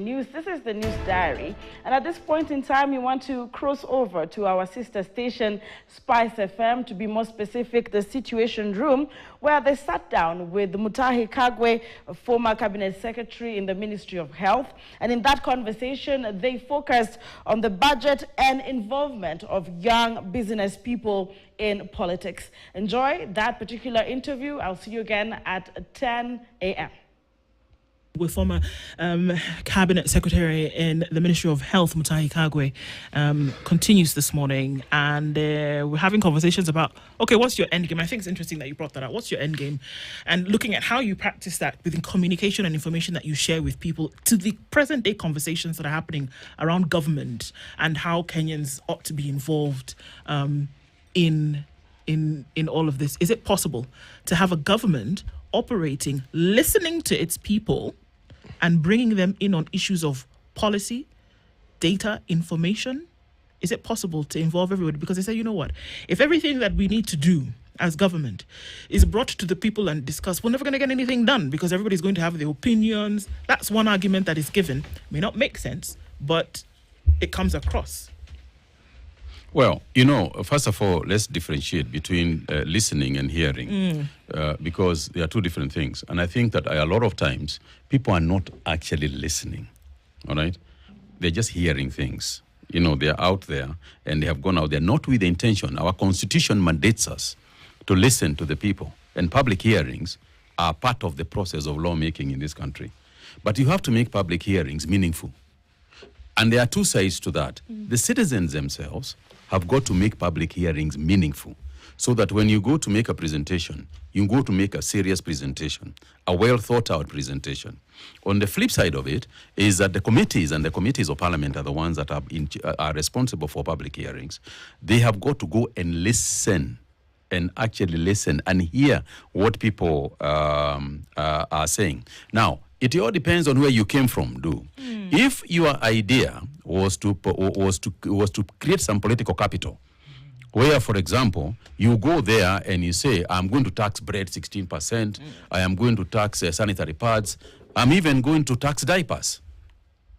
news. This is the News Diary. And at this point in time, we want to cross over to our sister station, Spice FM, to be more specific, the Situation Room, where they sat down with Mutahi Kagwe, a former cabinet secretary in the Ministry of Health. And in that conversation, they focused on the budget and involvement of young business people in politics. Enjoy that particular interview. I'll see you again at 10 a.m. With former Cabinet Secretary in the Ministry of Health, Mutahi Kagwe, continues this morning, and we're having conversations about, okay, what's your end game? I think it's interesting that you brought that up. What's your end game? And looking at how you practice that within communication and information that you share with people to the present day conversations that are happening around government and how Kenyans ought to be involved in all of this. Is it possible to have a government operating, listening to its people, and bringing them in on issues of policy, data, information? Is it possible to involve everybody? Because they say, you know what, if everything that we need to do as government is brought to the people and discussed, we're never going to get anything done because everybody's going to have their opinions. That's one argument that is given. May not make sense, but it comes across. Well, you know, first of all, let's differentiate between listening and hearing because they are two different things. And I think that a lot of times people are not actually listening, all right? They're just hearing things. You know, they're out there and they have gone out there not with the intention. Our constitution mandates us to listen to the people, and public hearings are part of the process of lawmaking in this country. But you have to make public hearings meaningful. And there are two sides to that. The citizens themselves have got to make public hearings meaningful so that when you go to make a presentation, you go to make a serious presentation, a well thought out presentation. On the flip side of it is that the committees and the committees of parliament are the ones that are responsible for public hearings. They have got to go and listen and actually listen and hear what people are saying. Now, it all depends on where you came from, If your idea was to create some political capital, where, for example, you go there and you say, I'm going to tax bread 16%, I am going to tax sanitary pads, I'm even going to tax diapers.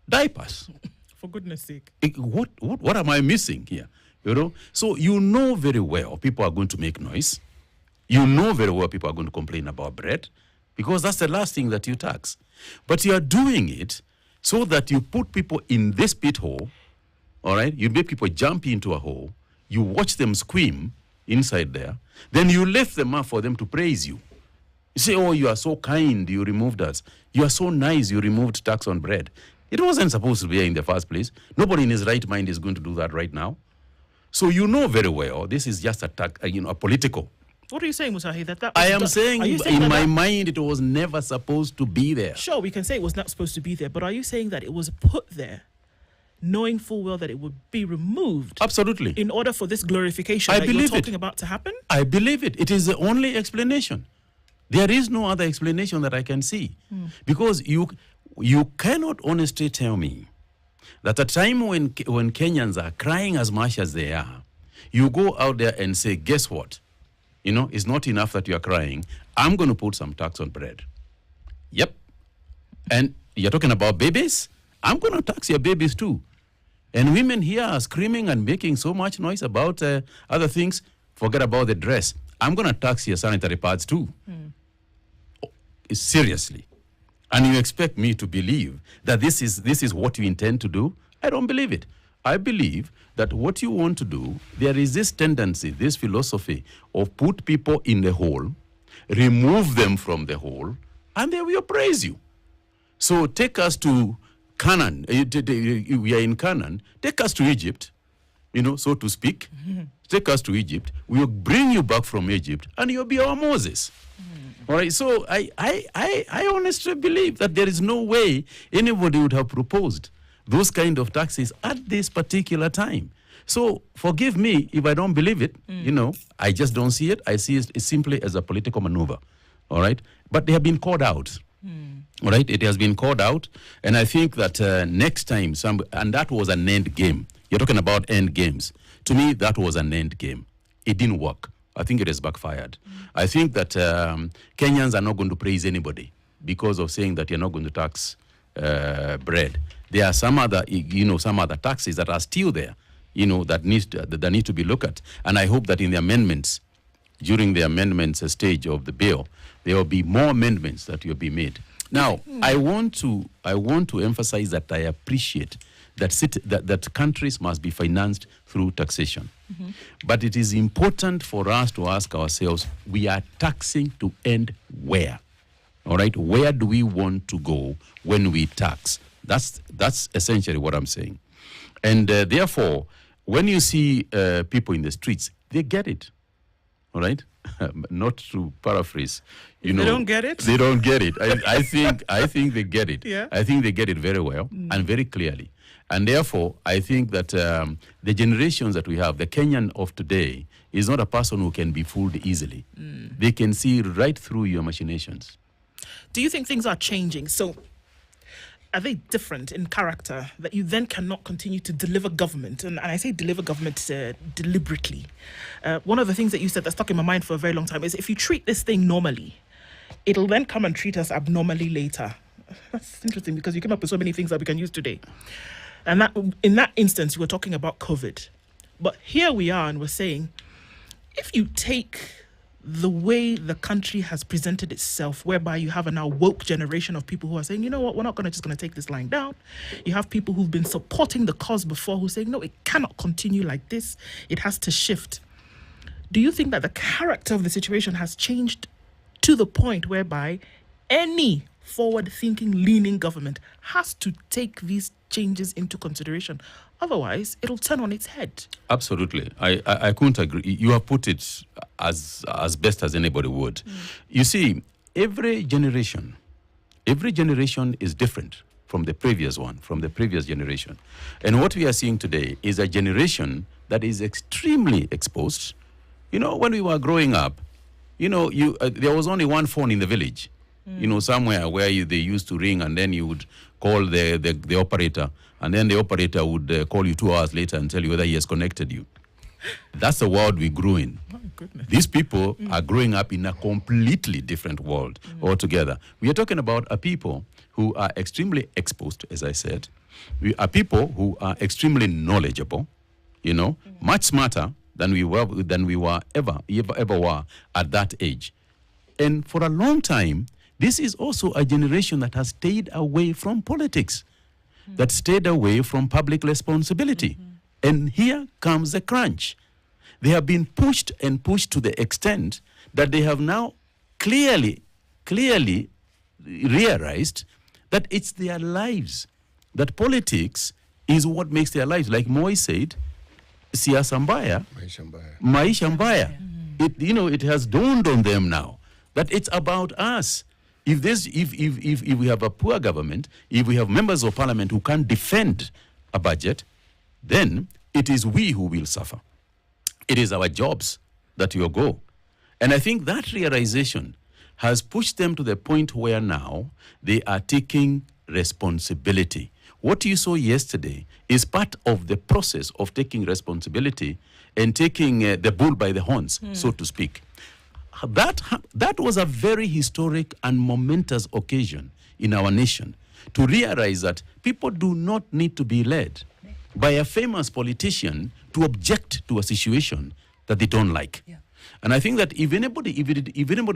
Diapers. For goodness sake. What am I missing here? You know? So you know very well people are going to make noise. You know very well people are going to complain about bread because that's the last thing that you tax. But you are doing it so that you put people in this pit hole, all right? You make people jump into a hole. You watch them scream inside there. Then you lift them up for them to praise you. You say, oh, you are so kind, you removed us. You are so nice, you removed tax on bread. It wasn't supposed to be here in the first place. Nobody in his right mind is going to do that right now. So you know very well this is just a political. What are you saying, Mutahi? I am saying in my mind it was never supposed to be there. Sure, we can say it was not supposed to be there, but are you saying that it was put there knowing full well that it would be removed? Absolutely. In order for this glorification that you're talking about to happen? I believe it. It is the only explanation. There is no other explanation that I can see. Because you cannot honestly tell me that at a time when Kenyans are crying as much as they are, you go out there and say, guess what? You know, it's not enough that you are crying. I'm going to put some tax on bread. Yep. And you're talking about babies? I'm going to tax your babies too. And women here are screaming and making so much noise about other things. Forget about the dress. I'm going to tax your sanitary pads too. Seriously. And you expect me to believe that this is what you intend to do? I don't believe it. I believe that what you want to do, there is this tendency, this philosophy of put people in the hole, remove them from the hole, and they will praise you. So take us to Canaan. We are in Canaan. Take us to Egypt, so to speak. Take us to Egypt. We'll bring you back from Egypt, and you'll be our Moses. All right. So I honestly believe that there is no way anybody would have proposed those kind of taxes at this particular time. So forgive me if I don't believe it. I just don't see it. I see it simply as a political maneuver. All right. But they have been called out. All right. It has been called out. And I think that next time, and that was an end game. You're talking about end games. To me, that was an end game. It didn't work. I think it has backfired. I think that Kenyans are not going to praise anybody because of saying that you're not going to tax bread. There are some other, some other taxes that are still there, that need to be looked at. And I hope that in the amendments, during the amendments stage of the bill, there will be more amendments that will be made. Now, I want to emphasize that I appreciate that countries must be financed through taxation. But it is important for us to ask ourselves, we are taxing to end where? All right? Where do we want to go when we tax? That's essentially what I'm saying. And therefore, when you see people in the streets, they get it. All right? Not to paraphrase. They don't get it? They don't get it. I think they get it. Yeah. I think they get it very well and very clearly. And therefore, I think that the generations that we have, the Kenyan of today, is not a person who can be fooled easily. They can see right through your machinations. Do you think things are changing? So are they different in character that you then cannot continue to deliver government? And I say deliver government deliberately. One of the things that you said that stuck in my mind for a very long time is if you treat this thing normally, it'll then come and treat us abnormally later. That's interesting because you came up with so many things that we can use today. And that, in that instance, you were talking about COVID. But here we are and we're saying, if you take the way the country has presented itself, whereby you have a now woke generation of people who are saying, you know what, we're not just going to take this line down. You have people who've been supporting the cause before who say, no, it cannot continue like this. It has to shift. Do you think that the character of the situation has changed to the point whereby any forward-thinking, leaning government has to take these changes into consideration? Otherwise, it'll turn on its head. Absolutely. I couldn't agree. You have put it as best as anybody would. You see, every generation is different from the previous one, from the previous generation. And what we are seeing today is a generation that is extremely exposed. When we were growing up, there was only one phone in the village. Somewhere where they used to ring, and then you would call the operator, and then the operator would call you 2 hours later and tell you whether he has connected you. That's the world we grew in. Oh, goodness. These people are growing up in a completely different world altogether. We are talking about a people who are extremely exposed, as I said. We are people who are extremely knowledgeable, much smarter than we were ever were at that age. And for a long time, this is also a generation that has stayed away from politics, that stayed away from public responsibility. And here comes the crunch. They have been pushed and pushed to the extent that they have now clearly realized that it's their lives, that politics is what makes their lives. Like Moi said, siasa mbaya, maisha mbaya. It has dawned on them now that it's about us. If we have a poor government, if we have members of parliament who can't defend a budget, then it is we who will suffer. It is our jobs that will go. And I think that realization has pushed them to the point where now they are taking responsibility. What you saw yesterday is part of the process of taking responsibility and taking the bull by the horns, so to speak. That was a very historic and momentous occasion in our nation to realize that people do not need to be led by a famous politician to object to a situation that they don't like. Yeah. And I think that if anybody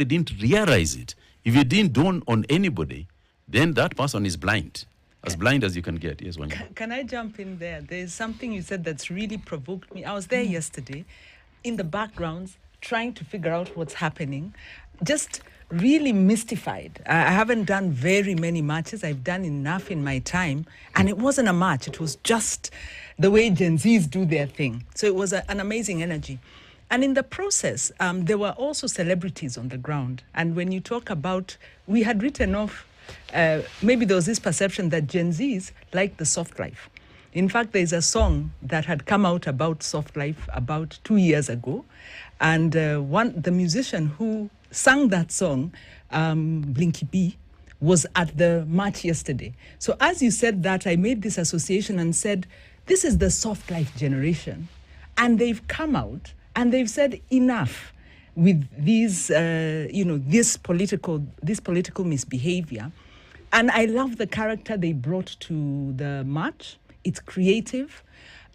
didn't realize it, if it didn't dawn on anybody, then that person is blind. As blind as you can get. Yes, Wanya. Can I jump in there? There's something you said that's really provoked me. I was there yesterday in the backgrounds trying to figure out what's happening, just really mystified. I haven't done very many marches. I've done enough in my time. And it wasn't a march. It was just the way Gen Zs do their thing. So it was an amazing energy. And in the process, there were also celebrities on the ground. And when you talk about, we had written off, maybe there was this perception that Gen Zs like the soft life. In fact, there's a song that had come out about soft life about 2 years ago. And the musician who sang that song, Blinky B, was at the march yesterday. So as you said that, I made this association and said, this is the soft life generation. And they've come out and they've said enough with these, this political misbehavior. And I love the character they brought to the march. It's creative.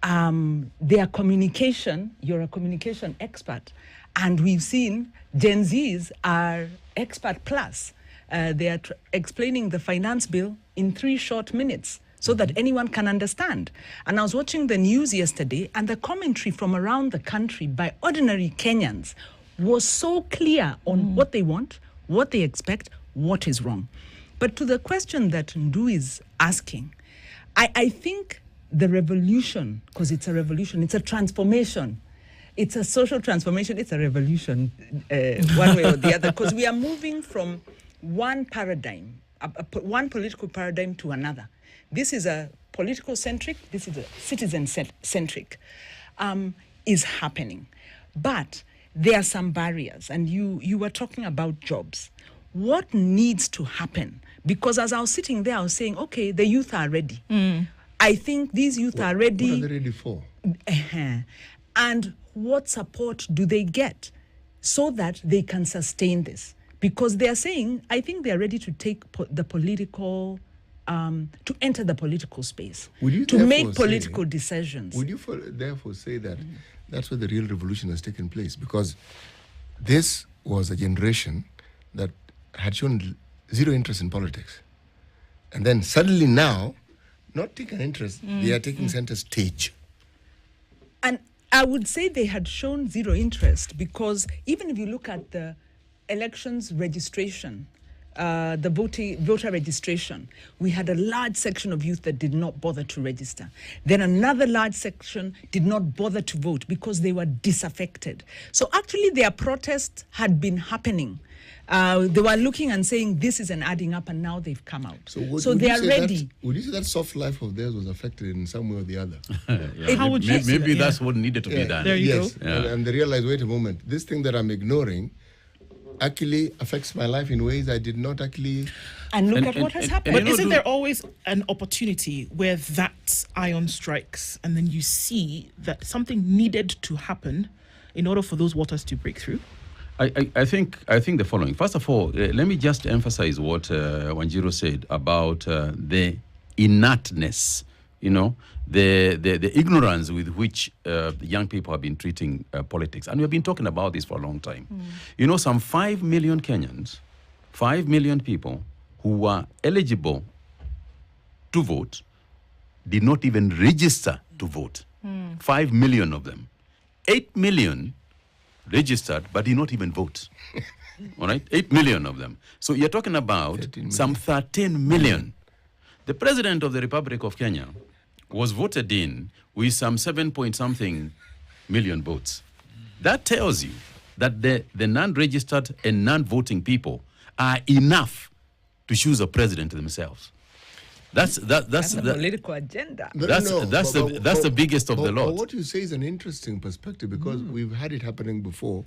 Their communication, you're a communication expert. And we've seen Gen Zs are expert plus. They are explaining the finance bill in 3 short minutes so that anyone can understand. And I was watching the news yesterday, and the commentary from around the country by ordinary Kenyans was so clear on what they want, what they expect, what is wrong. But to the question that Ndu is asking, I think the revolution, because it's a revolution, it's a transformation. It's a social transformation, it's a revolution, one way or the other, because we are moving from one paradigm, one political paradigm to another. This is a political-centric, this is a citizen-centric, is happening. But there are some barriers, and you were talking about jobs. What needs to happen? Because as I was sitting there, I was saying, okay, the youth are ready. I think these youth are ready. What are they ready for? And what support do they get so that they can sustain this? Because they are saying, I think they are ready to take the political, to enter the political space, to make political decisions. Would you therefore say that that's where the real revolution has taken place? Because this was a generation that had shown zero interest in politics. And then suddenly now, not taking interest, they are taking center stage. And I would say they had shown zero interest because even if you look at the elections registration, the voter registration, we had a large section of youth that did not bother to register. Then another large section did not bother to vote because they were disaffected. So actually their protest had been happening. They were looking and saying this isn't adding up, and now they've come out. So they are ready. Would you say that soft life of theirs was affected in some way or the other? How would you maybe that's what needed to be done. There you go. Yeah. And they realized, wait a moment, this thing that I'm ignoring actually affects my life in ways I did not actually. And look at what has happened. But isn't there always an opportunity where that iron strikes and then you see that something needed to happen in order for those waters to break through? I think the following. First of all, let me just emphasize what Wanjiru said about the inertness, the ignorance with which the young people have been treating politics. And we've been talking about this for a long time. Some 5 million Kenyans, 5 million people who were eligible to vote did not even register to vote. 5 million of them. 8 million registered but did not even vote. All right? 8 million of them. So you're talking about some 13 million. The president of the Republic of Kenya was voted in with some 7-point-something million votes. That tells you that the non-registered and non-voting people are enough to choose a president themselves. That's a political agenda. That's the biggest of the lot. What you say is an interesting perspective because we've had it happening before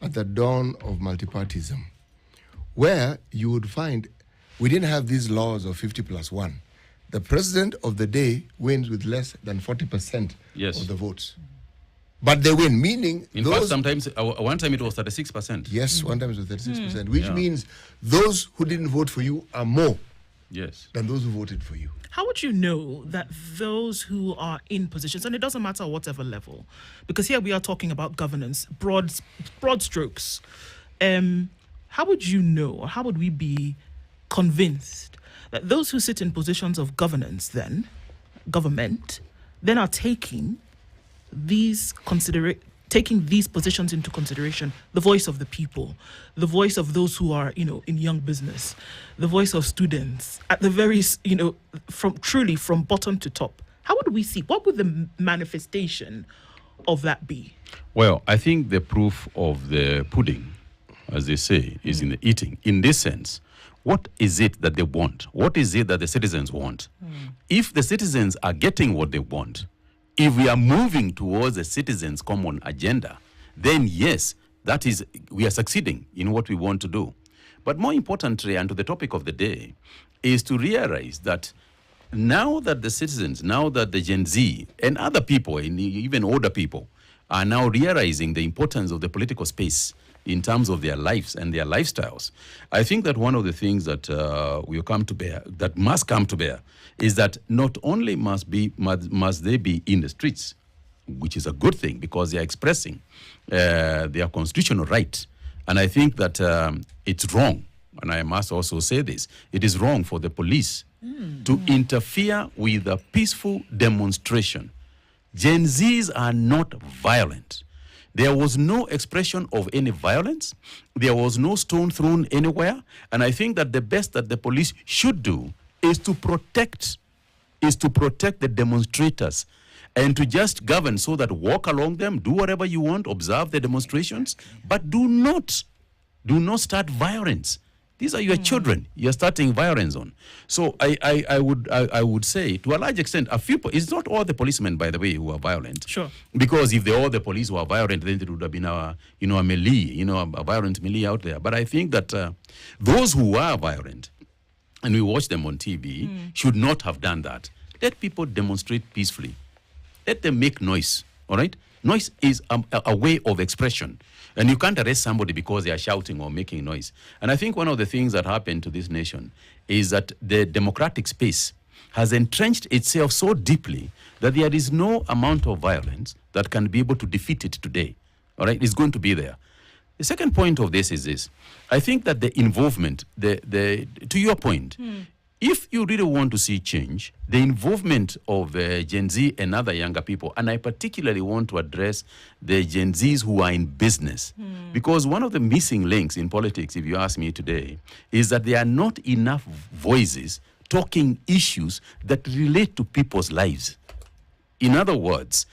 at the dawn of multipartyism, where you would find we didn't have these laws of 50+1. The president of the day wins with less than 40% of the votes. But they win, meaning... In fact, sometimes, one time it was 36%. Yes, one time it was 36%, which means those who didn't vote for you are more than those who voted for you. How would you know that those who are in positions, and it doesn't matter whatever level, because here we are talking about governance, broad strokes. How would you know, or how would we be convinced that those who sit in positions of government then are taking these positions into consideration, the voice of the people, the voice of those who are, in young business, the voice of students, at the very, from bottom to top? How would we see? What would the manifestation of that be? Well, I think the proof of the pudding, as they say, is in the eating. In this sense, what is it that they want? What is it that the citizens want? If the citizens are getting what they want, if we are moving towards the citizens' common agenda, then yes, that is, we are succeeding in what we want to do. But more importantly, and to the topic of the day, is to realize that now that the citizens, now that the Gen Z and other people, and even older people, are now realizing the importance of the political space in terms of their lives and their lifestyles. I think that one of the things that must come to bear, is that not only must they be in the streets, which is a good thing because they are expressing their constitutional right. And I think that it's wrong, and I must also say this, it is wrong for the police to interfere with a peaceful demonstration. Gen Zs are not violent. There was no expression of any violence. There was no stone thrown anywhere. And I think that the best that the police should do is to protect the demonstrators and to just govern so that walk along them, do whatever you want, observe the demonstrations, but do not start violence. These are your children. You're starting violence on. So I would say, to a large extent, it's not all the policemen, by the way, who are violent. Sure. Because if all the police were violent, then it would have been a melee, a violent melee out there. But I think that those who are violent, and we watch them on TV, should not have done that. Let people demonstrate peacefully. Let them make noise, all right? Noise is a way of expression. And you can't arrest somebody because they are shouting or making noise. And I think one of the things that happened to this nation is that the democratic space has entrenched itself so deeply that there is no amount of violence that can be able to defeat it today. All right? It's going to be there. The second point of this is this. I think that the involvement, to your point, if you really want to see change, the involvement of Gen Z and other younger people, and I particularly want to address the Gen Zs who are in business, because one of the missing links in politics, if you ask me today, is that there are not enough voices talking issues that relate to people's lives. In other words,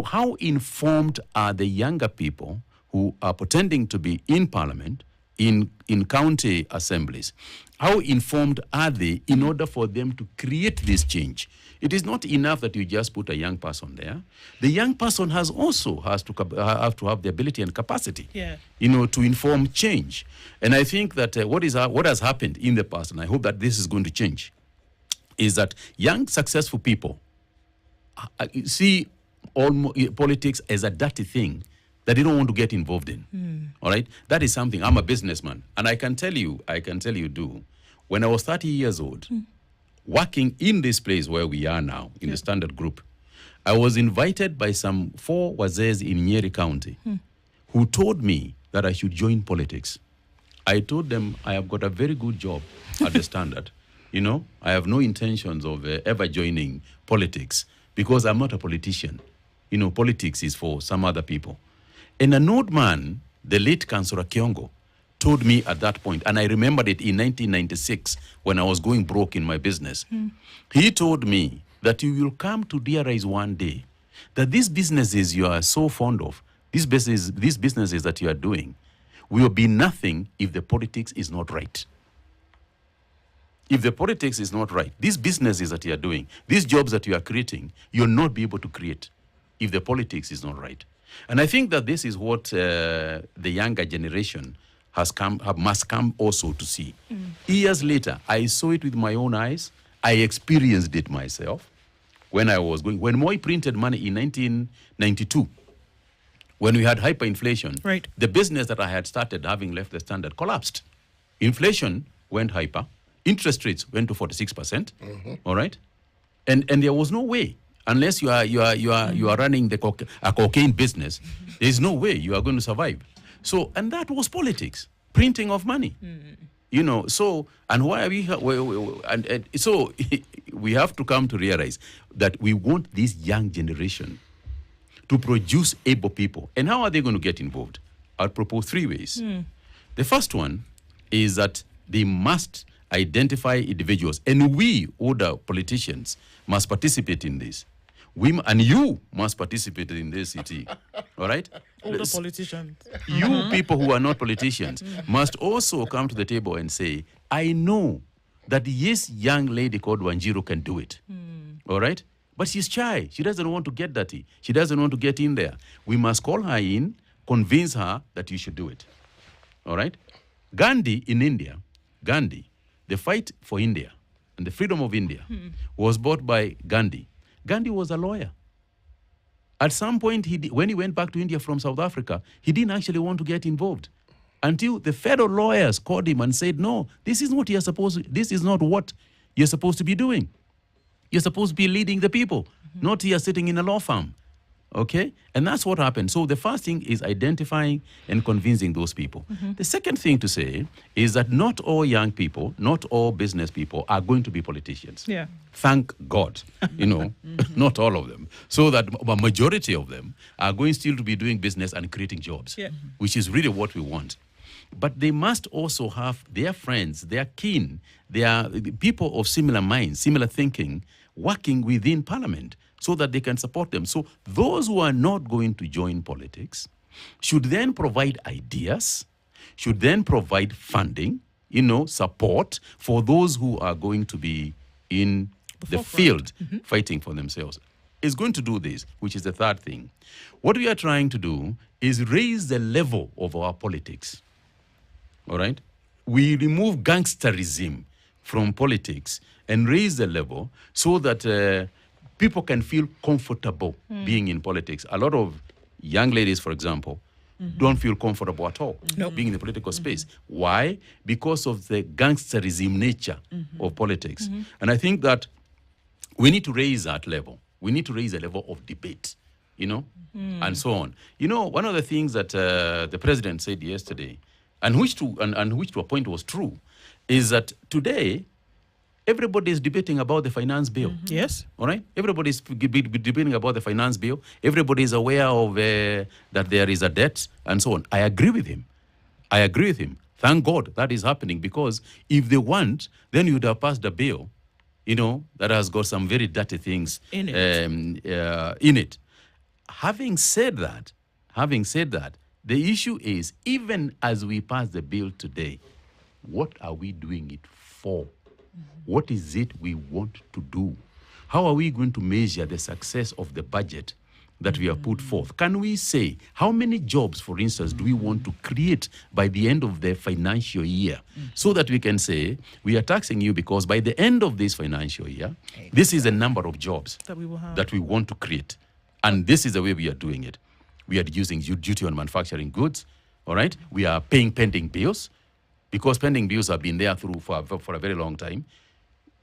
how informed are the younger people who are pretending to be in parliament, in county assemblies? How informed are they in order for them to create this change? It is not enough that you just put a young person there. The young person has to have the ability and capacity, to inform change. And I think that what has happened in the past, and I hope that this is going to change, is that young successful people see politics as a dirty thing that they don't want to get involved in. All right? That is something. I'm a businessman. And I can tell you, when I was 30 years old, working in this place where we are now, in the Standard Group, I was invited by some 4 wazees in Nyeri County who told me that I should join politics. I told them I have got a very good job at the Standard. I have no intentions of ever joining politics because I'm not a politician. Politics is for some other people. And an old man, the late Councillor Kiongo, told me at that point, and I remembered it in 1996 when I was going broke in my business. He told me that you will come to realize one day that these businesses you are so fond of, these businesses that you are doing, will be nothing if the politics is not right. If the politics is not right, these businesses that you are doing, these jobs that you are creating, you'll not be able to create if the politics is not right. And I think that this is what the younger generation must come also to see. Years later, I saw it with my own eyes. I experienced it myself when Moi printed money in 1992, when we had hyperinflation. Right. The business that I had started, having left the Standard, collapsed. Inflation went hyper. Interest rates went to 46%. All right, and there was no way. Unless you are running a cocaine business, there is no way you are going to survive. So, and that was politics, printing of money. So, and why are so we have to come to realize that we want this young generation to produce able people. And how are they going to get involved? I'll propose 3 ways. The first one is that they must identify individuals, and we, older politicians, must participate in this. And you must participate in this city, all right? Older politicians. You people who are not politicians must also come to the table and say, I know that this young lady called Wanjiru can do it, all right? But she's shy. She doesn't want to get dirty. She doesn't want to get in there. We must call her in, convince her that you should do it, all right? Gandhi in India, the fight for India and the freedom of India was bought by Gandhi. Gandhi was a lawyer. At some point, when he went back to India from South Africa, he didn't actually want to get involved. until the federal lawyers called him and said, no, this is not what you're supposed to be doing. You're supposed to be leading the people, not here sitting in a law firm. Okay? And that's what happened. So the first thing is identifying and convincing those people. The second thing to say is that not all young people, not all business people are going to be politicians. Yeah. Thank God, not all of them. So that a majority of them are going still to be doing business and creating jobs, which is really what we want. But they must also have their friends, their kin, their people of similar minds, similar thinking, working within Parliament so that they can support them. So those who are not going to join politics should then provide ideas, should then provide funding, support for those who are going to be in the field fighting for themselves. Is going to do this, which is the third thing. What we are trying to do is raise the level of our politics. All right? We remove gangsterism from politics and raise the level so that people can feel comfortable being in politics. A lot of young ladies, for example, don't feel comfortable at all being in the political space. Why? Because of the gangsterism nature of politics. And I think that we need to raise that level. We need to raise the level of debate, and so on. One of the things that the president said yesterday, and which to a point was true, is that today everybody is debating about the finance bill. Yes. All right? Everybody is debating about the finance bill. Everybody is aware of that there is a debt and so on. I agree with him. Thank God that is happening, because if they want, then you would have passed a bill, that has got some very dirty things in it. Having said that, the issue is, even as we pass the bill today, what are we doing it for? What is it we want to do? How are we going to measure the success of the budget that we have put forth? Can we say how many jobs, for instance, do we want to create by the end of the financial year, so that we can say we are taxing you because by the end of this financial year, this is the number of jobs that we want to create. And this is the way we are doing it. We are reducing duty on manufacturing goods, all right? We are paying pending bills, because pending bills have been there for a very long time.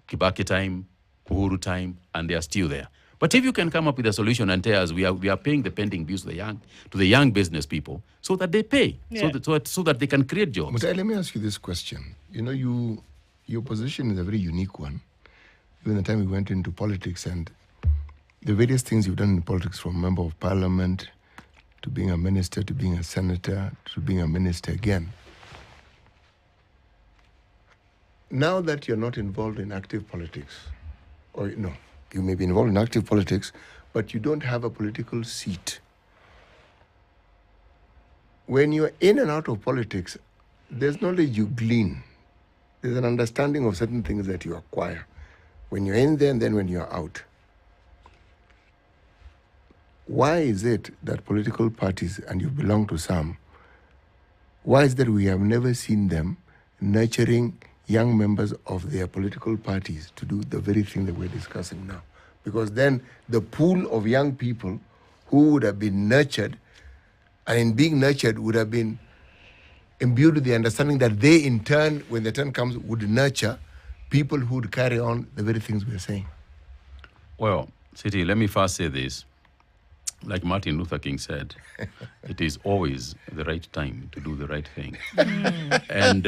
Kibaki time, Uhuru time, and they are still there. But if you can come up with a solution and tell us we are paying the pending bills to the young business people, so that they pay, so that they can create jobs. Mutahi, let me ask you this question. Your position is a very unique one. Even the time we went into politics and the various things you've done in politics, from member of parliament to being a minister, to being a senator, to being a minister again. Now that you're not involved in active politics, or no, you may be involved in active politics, but you don't have a political seat. When you're in and out of politics, there's knowledge you glean. There's an understanding of certain things that you acquire when you're in there and then when you're out. Why is it that political parties, and you belong to some, why is that we have never seen them nurturing young members of their political parties to do the very thing that we're discussing now? Because then the pool of young people who would have been nurtured, and in being nurtured would have been imbued with the understanding that they in turn, when the turn comes, would nurture people who would carry on the very things we're saying. Well, Siti, let me first say this. Like Martin Luther King said, it is always the right time to do the right thing. And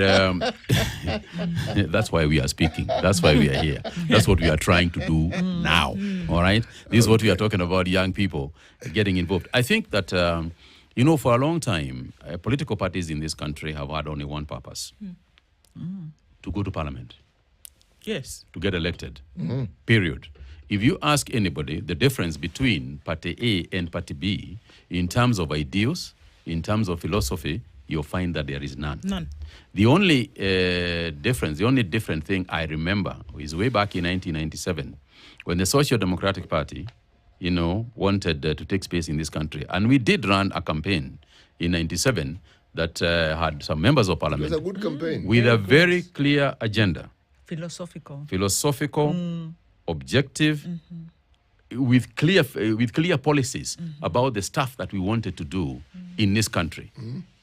that's why we are speaking. That's why we are here. That's what we are trying to do now. All right? This is what we are talking about, young people getting involved. I think that, for a long time, political parties in this country have had only one purpose. To go to parliament. Yes. To get elected. Period. If you ask anybody the difference between Party A and Party B in terms of ideals, in terms of philosophy, you'll find that there is none. None. The only different thing I remember is way back in 1997, when the Social Democratic Party, wanted to take space in this country. And we did run a campaign in 97 that had some members of parliament. It was a good campaign. With a very clear agenda. Philosophical. Objective, with clear policies about the stuff that we wanted to do in this country.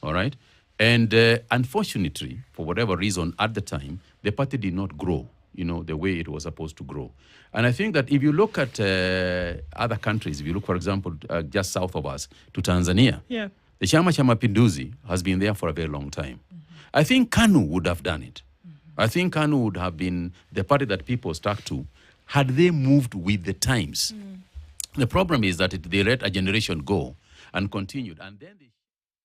All right? And unfortunately, for whatever reason, at the time, the party did not grow, the way it was supposed to grow. And I think that if you look at other countries, if you look, for example, just south of us, to Tanzania, the Chama cha Mapinduzi has been there for a very long time. I think KANU would have done it. I think KANU would have been the party that people stuck to had they moved with the times. The problem is that they let a generation go and continued. And then they